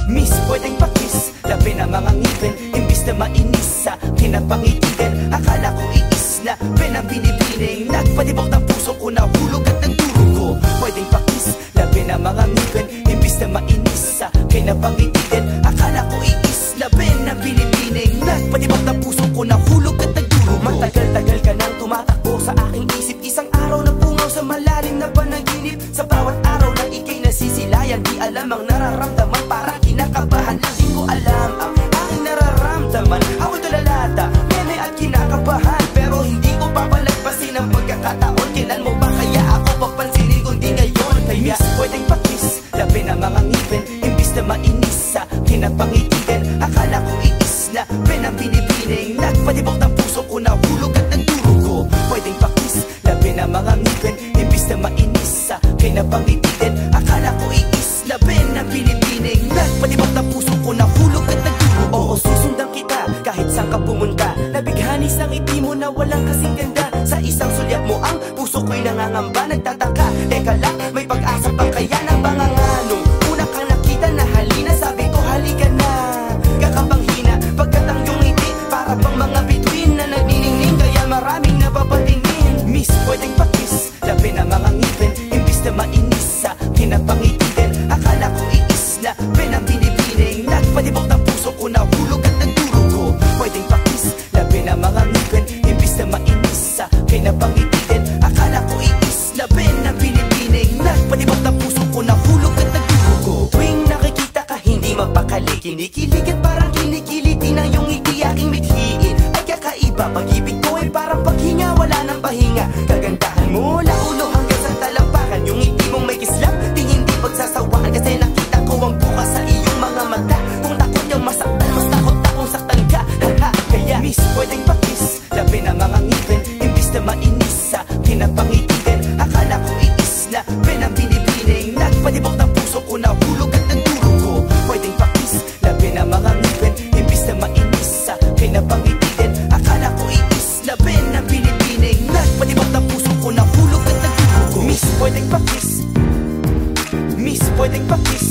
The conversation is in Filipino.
Miss, pwedeng pakis, labi na mga ngipin. Imbis na mainis sa kinapangitigan, akala ko iisla, penang binibining. Nagpatibok ng puso ko, nahulog at nagduro ko. Pwedeng pakis, labi na mga ngipin. Imbis na mainis sa kinapangitigan, akala ko iisla, penang binibining. Nagpatibok ng puso ko, nahulog at nagduro ko. Matagal-tagal ka nang tumatakbo sa aking isip. Isang araw na pungaw sa malalim na panaginip. Sa bawat araw na ikay nasisilayan, di alam ang nararamdaman, parang kinakabahan. Di ko alam ang aking nararamdaman. Ako'y tulalata, meme at kinakabahan, pero hindi ko papalagpasin ang pagkakataon. Kailan mo ba kaya ako papansinin kundi ngayon? Kaya pwedeng pakis, labi na mga ngipin. Imbis na mainis sa kinapangitigan, akala ko iisla, penang binibining. Nagpatibok ng puso ko, nahulog at nagduro ko. Pwedeng pakis, labi na mga ngipin. Imbis na mainis sa kinapangitigan, akala ko iisla, penang binibining. Nagpatibok ng puso ko, nahulog at nagduro ko. Oo, susundan kita kahit saan ka pumunta. Nabighanis ang ngiti mo na walang kasing ganda. Sa isang sulyap mo ang puso ko'y nangangamba. Nagtataka, teka lang, may pag-asa pa kaya na panganganong una kang nakita na halina, sabi ko halika na. Kakabang hina, pagkat ang iyong ngiti para pang mga bituin na nagniningning, kaya maraming napapatingin. Miss, pwedeng pakis, labi na mga ngipin. Imbis na mainis sa kinapangitigan, akala ko iisla, penang binibining. Nagpatibok ng puso ko, nahulog at nagduro ko. Pwedeng pakis, labi na mga ngipin. Imbis na mainis sa kinapangitigan, akala ko iisla, penang binibining. Nagpatibok ng puso ko, nahulog at nagduro ko. Tuwing nakikita ka, hindi mapakali, kinikilig at parang kinikiliti na yung ngiti aking mithiin. Ay kakaiba, pag-ibig ko ay parang paghinga, wala nang pahinga. Kagandahan mo, laulo hanggang sa talampakan. Yung ngiti mong may kislap, di hindi pagsasawaan. Kasi nakita ko ang bukas sa iyong mga mata. Kung takot yung masaktan, mas takot akong saktan ka. Haha, kaya miss, pwedeng pakis, labi na mga ngipin. Imbis na mainis sa kinapangitigan, akala ko iisla, penang binibining. Nagpatibok ng puso ko, nahulog at nagduro ko. Pwedeng pakis, labi na mga ngipin. Imbis na mainis sa kinapangitigan, akala ko iisla, penang binibining. Nagpatibok ng puso ko, nahulog at nagduro ko. Miss, pwedeng pakis, miss, pwedeng pakis.